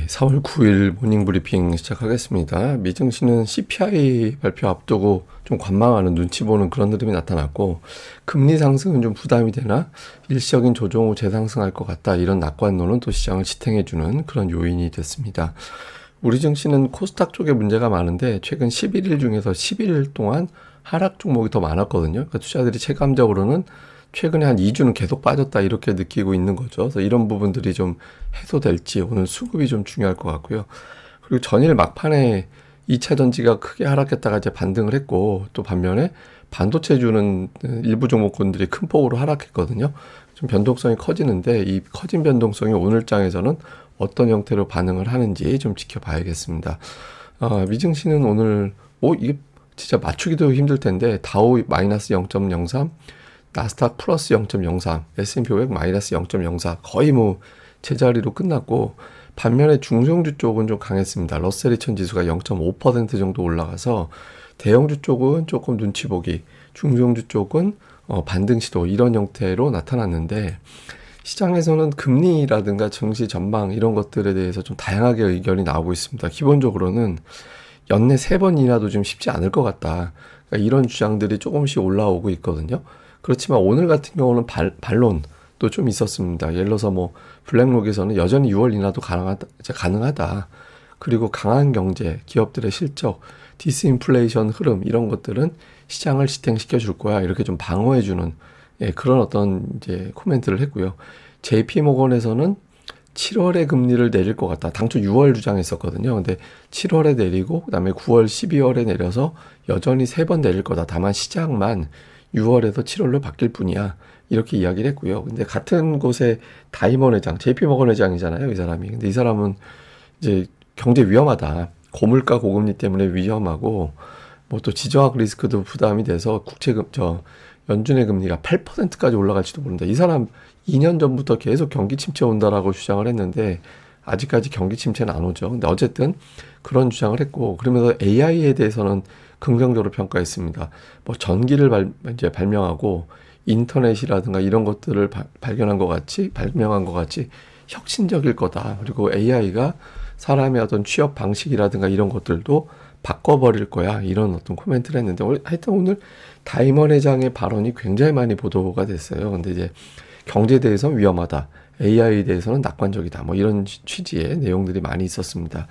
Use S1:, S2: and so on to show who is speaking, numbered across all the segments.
S1: 네, 4월 9일 모닝 브리핑 시작하겠습니다. 미증시는 CPI 발표 앞두고 좀 관망하는 눈치 보는 그런 흐름이 나타났고, 금리 상승은 좀 부담이 되나 일시적인 조정 후 재상승할 것 같다, 이런 낙관론은 또 시장을 지탱해주는 그런 요인이 됐습니다. 우리 증시는 코스닥 쪽에 문제가 많은데 최근 11일 중에서 11일 동안 하락 종목이 더 많았거든요. 그러니까 투자들이 체감적으로는 최근에 한 2주는 계속 빠졌다, 이렇게 느끼고 있는 거죠. 그래서 이런 부분들이 좀 해소될지 오늘 수급이 좀 중요할 것 같고요. 그리고 전일 막판에 2차 전지가 크게 하락했다가 이제 반등을 했고, 또 반면에 반도체주는 일부 종목군들이 큰 폭으로 하락했거든요. 좀 변동성이 커지는데 이 커진 변동성이 오늘 장에서는 어떤 형태로 반응을 하는지 좀 지켜봐야겠습니다. 미증시는 오늘 이게 진짜 맞추기도 힘들 텐데, 다우 마이너스 0.03, 나스닥 플러스 0.03, S&P 500 마이너스 0.04, 거의 뭐 제자리로 끝났고, 반면에 중소형주 쪽은 좀 강했습니다. 러셀 2000 지수가 0.5% 정도 올라가서 대형주 쪽은 조금 눈치 보기, 중소형주 쪽은 반등 시도, 이런 형태로 나타났는데, 시장에서는 금리라든가 증시 전망 이런 것들에 대해서 좀 다양하게 의견이 나오고 있습니다. 기본적으로는 연내 3번 인하도 좀 쉽지 않을 것 같다, 그러니까 이런 주장들이 조금씩 올라오고 있거든요. 그렇지만 오늘 같은 경우는 반론도 좀 있었습니다. 예를 들어서 뭐 블랙록에서는 여전히 6월 인하도 가능하다. 그리고 강한 경제, 기업들의 실적, 디스인플레이션 흐름, 이런 것들은 시장을 지탱시켜 줄 거야, 이렇게 좀 방어해 주는 그런 어떤 이제 코멘트를 했고요. JP 모건에서는 7월에 금리를 내릴 것 같다. 당초 6월 주장했었거든요. 근데 7월에 내리고 그다음에 9월, 12월에 내려서 여전히 3번 내릴 거다. 다만 시장만 6월에서 7월로 바뀔 뿐이야, 이렇게 이야기를 했고요. 근데 같은 곳에 다이먼 회장, JP모건 회장이잖아요, 이 사람이. 근데 이 사람은 이제 경제 위험하다, 고물가 고금리 때문에 위험하고, 뭐 또 지정학 리스크도 부담이 돼서 연준의 금리가 8%까지 올라갈지도 모른다. 이 사람 2년 전부터 계속 경기 침체 온다라고 주장을 했는데 아직까지 경기 침체는 안 오죠. 근데 어쨌든 그런 주장을 했고, 그러면서 AI에 대해서는 긍정적으로 평가했습니다. 뭐 전기를 이제 발명하고 인터넷이라든가 이런 것들을 발명한 것 같이 혁신적일 거다. 그리고 AI가 사람의 어떤 취업 방식이라든가 이런 것들도 바꿔버릴 거야, 이런 어떤 코멘트를 했는데, 하여튼 오늘 다이먼 회장의 발언이 굉장히 많이 보도가 됐어요. 근데 이제 경제에 대해서는 위험하다, AI에 대해서는 낙관적이다, 뭐 이런 취지의 내용들이 많이 있었습니다.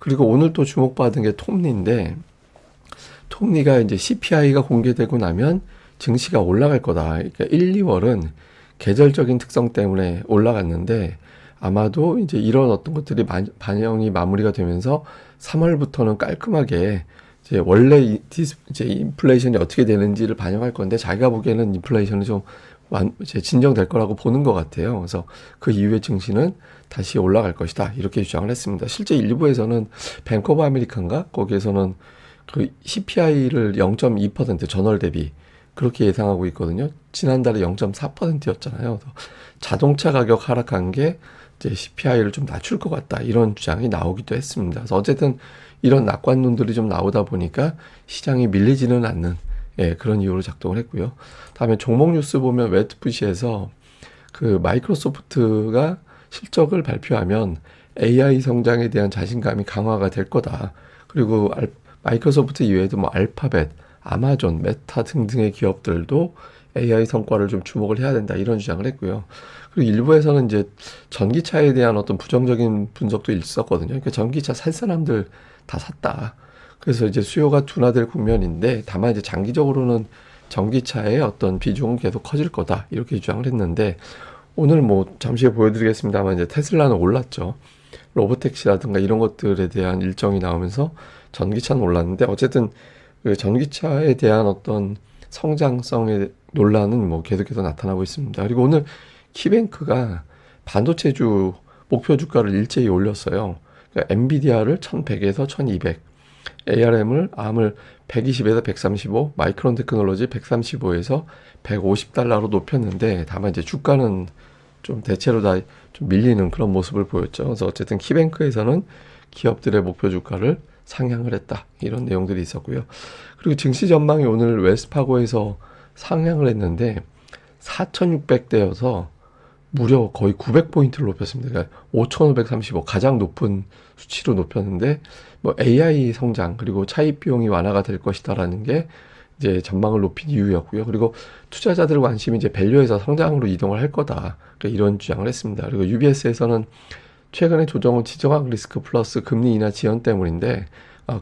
S1: 그리고 오늘 또 주목받은 게 톱니인데, 톱니가 이제 CPI가 공개되고 나면 증시가 올라갈 거다. 그러니까 1, 2월은 계절적인 특성 때문에 올라갔는데, 아마도 이제 이런 어떤 것들이 반영이 마무리가 되면서 3월부터는 깔끔하게 이제 원래 이제 인플레이션이 어떻게 되는지를 반영할 건데, 자기가 보기에는 인플레이션이 좀 이제 진정될 거라고 보는 것 같아요. 그래서 그 이후에 증시는 다시 올라갈 것이다, 이렇게 주장을 했습니다. 실제 일부에서는 뱅크 오브 아메리칸가 거기에서는 그 CPI를 0.2% 전월 대비 그렇게 예상하고 있거든요. 지난달에 0.4%였잖아요. 자동차 가격 하락한 게 이제 CPI를 좀 낮출 것 같다, 이런 주장이 나오기도 했습니다. 그래서 어쨌든 이런 낙관론들이 좀 나오다 보니까 시장이 밀리지는 않는 그런 이유로 작동을 했고요. 다음에 종목 뉴스 보면 웨트푸시에서 그 마이크로소프트가 실적을 발표하면 AI 성장에 대한 자신감이 강화가 될 거다. 그리고 마이크로소프트 이외에도 뭐 알파벳, 아마존, 메타 등등의 기업들도 AI 성과를 좀 주목을 해야 된다, 이런 주장을 했고요. 그리고 일부에서는 이제 전기차에 대한 어떤 부정적인 분석도 있었거든요. 그러니까 전기차 살 사람들 다 샀다, 그래서 이제 수요가 둔화될 국면인데, 다만 이제 장기적으로는 전기차의 어떤 비중은 계속 커질 거다, 이렇게 주장을 했는데, 오늘 뭐 잠시 후에 보여드리겠습니다만 이제 테슬라는 올랐죠. 로보택시라든가 이런 것들에 대한 일정이 나오면서 전기차는 올랐는데, 어쨌든 그 전기차에 대한 어떤 성장성의 논란은 뭐 계속해서 나타나고 있습니다. 그리고 오늘 키뱅크가 반도체주 목표 주가를 일제히 올렸어요. 그러니까 엔비디아를 1100에서 1200, ARM을 120에서 135, 마이크론 테크놀로지 135에서 150달러로 높였는데, 다만 이제 주가는 좀 대체로 다 좀 밀리는 그런 모습을 보였죠. 그래서 어쨌든 키뱅크에서는 기업들의 목표 주가를 상향을 했다, 이런 내용들이 있었고요. 그리고 증시 전망이 오늘 웰스파고에서 상향을 했는데 4,600대여서 무려 거의 900포인트를 높였습니다. 그러니까 5,535 가장 높은 수치로 높였는데 뭐 AI 성장 그리고 차입 비용이 완화가 될 것이다라는 게 이제 전망을 높인 이유였고요. 그리고 투자자들 관심이 이제 밸류에서 성장으로 이동을 할 거다. 그러니까 이런 주장을 했습니다. 그리고 UBS에서는 최근의 조정은 지정학 리스크 플러스 금리 인하 지연 때문인데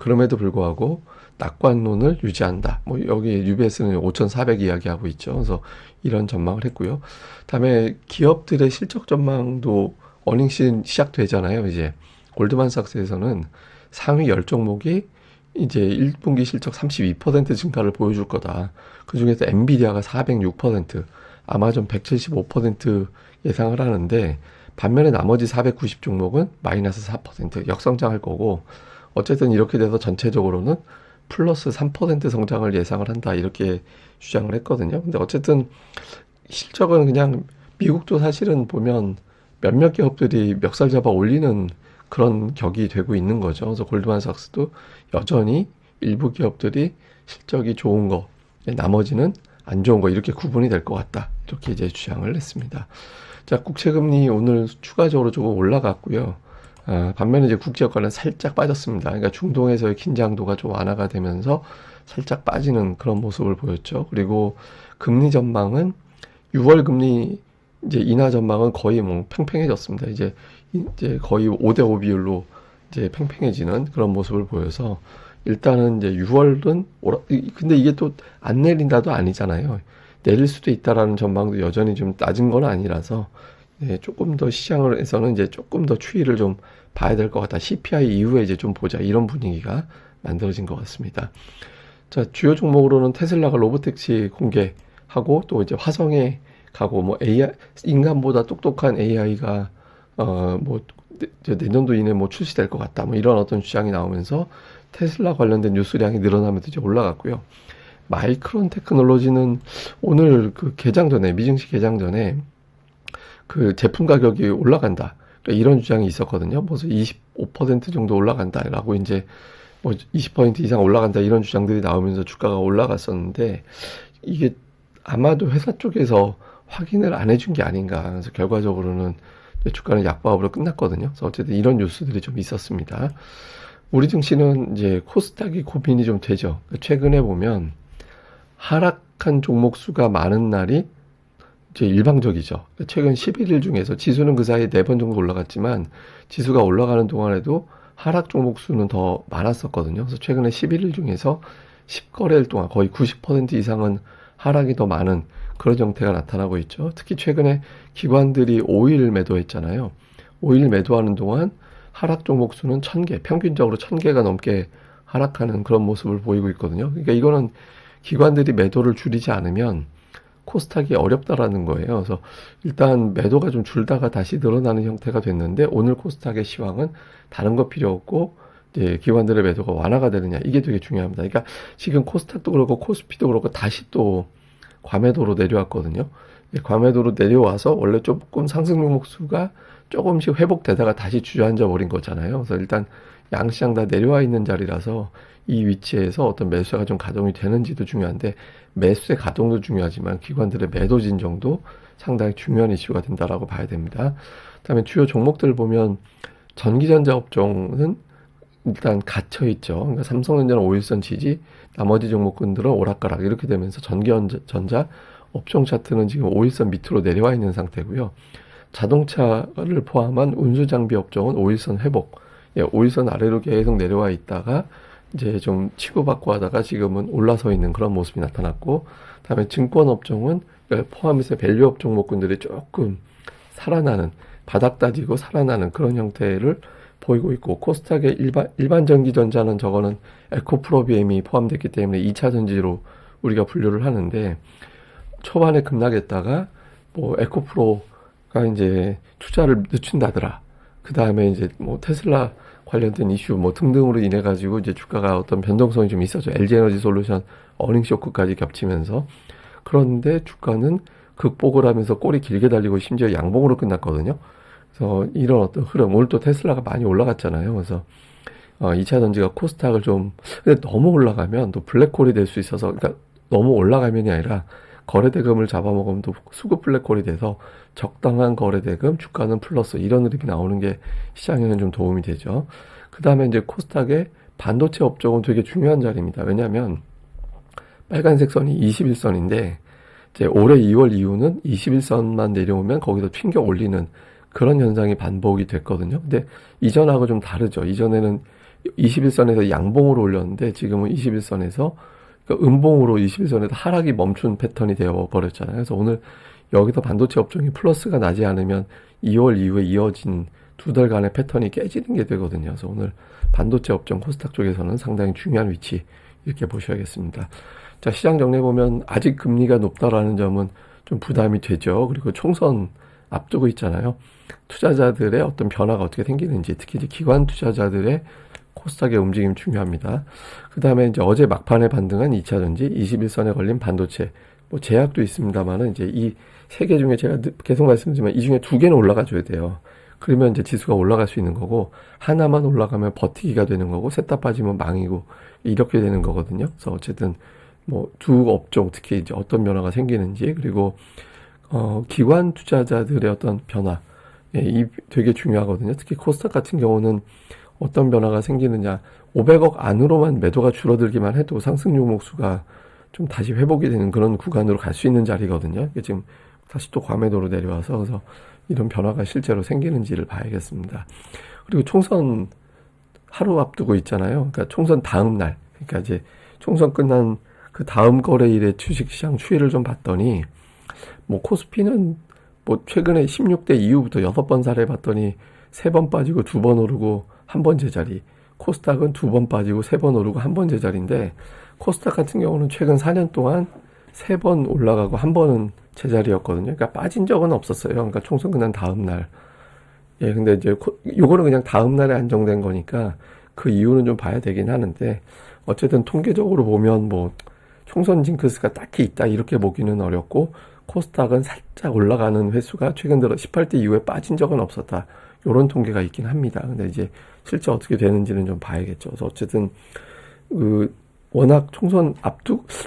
S1: 그럼에도 불구하고 낙관론을 유지한다. 뭐 여기 UBS는 5,400 이야기하고 있죠. 그래서 이런 전망을 했고요. 다음에 기업들의 실적 전망도 어닝 시즌 시작되잖아요. 이제 골드만삭스에서는 상위 10종목이 이제 1분기 실적 32% 증가를 보여줄 거다. 그 중에서 엔비디아가 406%, 아마존 175% 예상을 하는데 반면에 나머지 490 종목은 마이너스 4% 역성장할 거고 어쨌든 이렇게 돼서 전체적으로는 플러스 3% 성장을 예상을 한다 이렇게 주장을 했거든요. 근데 어쨌든 실적은 그냥 미국도 사실은 보면 몇몇 기업들이 멱살 잡아 올리는 그런 격이 되고 있는 거죠. 그래서 골드만삭스도 여전히 일부 기업들이 실적이 좋은 거, 나머지는 안 좋은 거 이렇게 구분이 될 것 같다. 이렇게 이제 주장을 했습니다. 자, 국채금리 오늘 추가적으로 조금 올라갔고요. 반면에 이제 국제유가는 살짝 빠졌습니다. 그러니까 중동에서의 긴장도가 좀 완화가 되면서 살짝 빠지는 그런 모습을 보였죠. 그리고 금리 전망은 6월 금리 이제 인하 전망은 거의 뭐 팽팽해졌습니다. 이제 거의 5대5 비율로 이제 팽팽해지는 그런 모습을 보여서 일단은 이제 6월은 근데 이게 또 안 내린다도 아니잖아요. 내릴 수도 있다라는 전망도 여전히 좀 낮은 건 아니라서 조금 더 시장에서는 이제 조금 더 추이를 좀 봐야 될 것 같다. CPI 이후에 이제 좀 보자 이런 분위기가 만들어진 것 같습니다. 자, 주요 종목으로는 테슬라가 로보택시 공개하고 또 이제 화성에 가고 뭐 AI 인간보다 똑똑한 AI가 뭐 내년도 이내 뭐 출시될 것 같다. 뭐 이런 어떤 주장이 나오면서 테슬라 관련된 뉴스량이 늘어나면서 이제 올라갔고요. 마이크론 테크놀로지는 오늘 그 개장 전에 미증시 개장 전에 그 제품 가격이 올라간다. 그러니까 이런 주장이 있었거든요. 벌써 25% 정도 올라간다라고 이제 뭐 20% 이상 올라간다 이런 주장들이 나오면서 주가가 올라갔었는데 이게 아마도 회사 쪽에서 확인을 안 해준 게 아닌가. 그래서 결과적으로는 주가는 약보합으로 끝났거든요. 그래서 어쨌든 이런 뉴스들이 좀 있었습니다. 우리 증시는 이제 코스닥이 고민이 좀 되죠. 최근에 보면 하락한 종목 수가 많은 날이 이제 일방적이죠. 최근 11일 중에서 지수는 그 사이에 4번 정도 올라갔지만 지수가 올라가는 동안에도 하락 종목 수는 더 많았었거든요. 그래서 최근에 11일 중에서 10거래일 동안 거의 90% 이상은 하락이 더 많은 그런 형태가 나타나고 있죠. 특히 최근에 기관들이 5일 매도했잖아요. 5일 매도하는 동안 하락 종목 수는 1000개, 평균적으로 1000개가 넘게 하락하는 그런 모습을 보이고 있거든요. 그러니까 이거는 기관들이 매도를 줄이지 않으면 코스닥이 어렵다라는 거예요. 그래서 일단 매도가 좀 줄다가 다시 늘어나는 형태가 됐는데 오늘 코스닥의 시황은 다른 거 필요 없고 이제 기관들의 매도가 완화가 되느냐 이게 되게 중요합니다. 그러니까 지금 코스닥도 그렇고 코스피도 그렇고 다시 또 과매도로 내려왔거든요. 과매도로 내려와서 원래 조금 상승 종목 수가 조금씩 회복되다가 다시 주저앉아 버린 거잖아요. 그래서 일단 양시장 다 내려와 있는 자리라서 이 위치에서 어떤 매수가 좀 가동이 되는지도 중요한데 매수의 가동도 중요하지만 기관들의 매도 진정도 상당히 중요한 이슈가 된다라고 봐야 됩니다. 그다음에 주요 종목들 보면 전기전자 업종은 일단 갇혀 있죠. 그러니까 삼성전자는 5일선 지지, 나머지 종목군들은 오락가락 이렇게 되면서 전기전자 업종 차트는 지금 5일선 밑으로 내려와 있는 상태고요. 자동차를 포함한 운수장비 업종은 5일선 회복, 5일선 아래로 계속 내려와 있다가 이제 좀 치고받고 하다가 지금은 올라서 있는 그런 모습이 나타났고, 다음에 증권 업종은 포함해서 밸류업 종목군들이 조금 살아나는, 바닥 다지고 살아나는 그런 형태를 보이고 있고, 코스닥의 일반 전기전자는 저거는 에코프로비엠이 포함됐기 때문에 2차 전지로 우리가 분류를 하는데, 초반에 급락했다가 뭐 에코프로가 이제 투자를 늦춘다더라. 그 다음에 이제 뭐 테슬라 관련된 이슈 뭐 등등으로 인해 가지고 이제 주가가 어떤 변동성이 좀 있었죠. LG에너지 솔루션 어닝 쇼크까지 겹치면서. 그런데 주가는 극복을 하면서 꼬리 길게 달리고 심지어 양봉으로 끝났거든요. 그래서 이런 어떤 흐름, 오늘 또 테슬라가 많이 올라갔잖아요. 그래서 2차 전지가 코스닥을 좀, 근데 너무 올라가면 또 블랙홀이 될 수 있어서, 그러니까 너무 올라가면이 아니라 거래대금을 잡아먹으면 또 수급 블랙홀이 돼서 적당한 거래대금, 주가는 플러스 이런 흐름이 나오는 게 시장에는 좀 도움이 되죠. 그 다음에 이제 코스닥의 반도체 업종은 되게 중요한 자리입니다. 왜냐하면 빨간색 선이 21선인데 이제 올해 2월 이후는 21선만 내려오면 거기서 튕겨 올리는 그런 현상이 반복이 됐거든요. 근데 이전하고 좀 다르죠. 이전에는 21선에서 양봉으로 올렸는데 지금은 21선에서 그러니까 음봉으로 21선에서 하락이 멈춘 패턴이 되어 버렸잖아요. 그래서 오늘 여기서 반도체 업종이 플러스가 나지 않으면 2월 이후에 이어진 두 달간의 패턴이 깨지는 게 되거든요. 그래서 오늘 반도체 업종 코스닥 쪽에서는 상당히 중요한 위치 이렇게 보셔야겠습니다. 자, 시장 정리해보면 아직 금리가 높다라는 점은 좀 부담이 되죠. 그리고 총선 앞두고 있잖아요. 투자자들의 어떤 변화가 어떻게 생기는지, 특히 이제 기관 투자자들의 코스닥의 움직임 중요합니다. 그 다음에 이제 어제 막판에 반등한 2차전지, 21선에 걸린 반도체, 뭐 제약도 있습니다만은 이제 이 세 개 중에 제가 계속 말씀드리지만 이 중에 두 개는 올라가 줘야 돼요. 그러면 이제 지수가 올라갈 수 있는 거고, 하나만 올라가면 버티기가 되는 거고, 셋 다 빠지면 망이고, 이렇게 되는 거거든요. 그래서 어쨌든 뭐 두 업종, 특히 이제 어떤 변화가 생기는지, 그리고 기관 투자자들의 어떤 변화, 예, 이 되게 중요하거든요. 특히 코스닥 같은 경우는 어떤 변화가 생기느냐, 500억 안으로만 매도가 줄어들기만 해도 상승 종목 수가 좀 다시 회복이 되는 그런 구간으로 갈 수 있는 자리거든요. 지금 다시 또 과매도로 내려와서 그래서 이런 변화가 실제로 생기는지를 봐야겠습니다. 그리고 총선 하루 앞두고 있잖아요. 그러니까 총선 다음 날, 그러니까 이제 총선 끝난 그 다음 거래일의 주식시장 추이를 좀 봤더니 뭐 코스피는 뭐 최근에 16대 이후부터 6번 사례봤더니 3번 빠지고 2번 오르고 1번 제자리, 코스닥은 2번 빠지고 3번 오르고 1번 제자리인데 코스닥 같은 경우는 최근 4년 동안 3번 올라가고 1번은 제자리였거든요. 그러니까 빠진 적은 없었어요. 그러니까 총선 끝난 다음 날. 예, 근데 이제 요거는 그냥 다음 날에 안정된 거니까 그 이유는 좀 봐야 되긴 하는데 어쨌든 통계적으로 보면 뭐 총선 징크스가 딱히 있다 이렇게 보기는 어렵고 코스닥은 살짝 올라가는 횟수가 최근 들어 18대 이후에 빠진 적은 없었다. 요런 통계가 있긴 합니다. 근데 이제 실제 어떻게 되는지는 좀 봐야겠죠. 그래서 어쨌든 워낙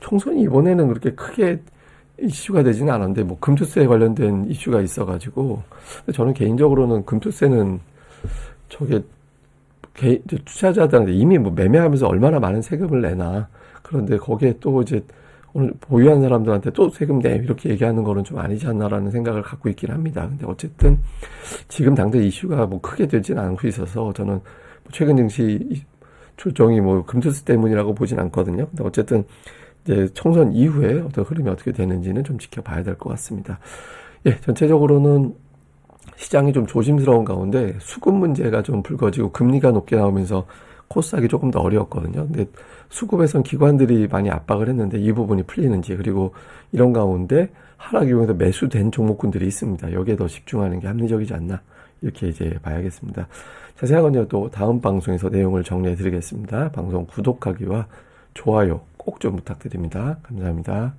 S1: 총선이 이번에는 그렇게 크게 이슈가 되지는 않았는데 뭐 금투세에 관련된 이슈가 있어가지고 근데 저는 개인적으로는 금투세는 저게 투자자들한테 이미 뭐 매매하면서 얼마나 많은 세금을 내나 그런데 거기에 또 이제 오늘 보유한 사람들한테 또 세금 내 이렇게 얘기하는 거는 좀 아니지 않나라는 생각을 갖고 있긴 합니다. 근데 어쨌든 지금 당대 이슈가 뭐 크게 되진 않고 있어서 저는 최근 증시 조정이 뭐 금투세 때문이라고 보진 않거든요. 근데 어쨌든 이제 총선 이후에 어떤 흐름이 어떻게 되는지는 좀 지켜봐야 될 것 같습니다. 예, 전체적으로는 시장이 좀 조심스러운 가운데 수급 문제가 좀 불거지고 금리가 높게 나오면서 코스닥이 조금 더 어려웠거든요. 근데 수급에선 기관들이 많이 압박을 했는데 이 부분이 풀리는지 그리고 이런 가운데 하락 이용해서 매수된 종목군들이 있습니다. 여기에 더 집중하는 게 합리적이지 않나 이렇게 이제 봐야겠습니다. 자세한 건요 또 다음 방송에서 내용을 정리해 드리겠습니다. 방송 구독하기와 좋아요 꼭 좀 부탁드립니다. 감사합니다.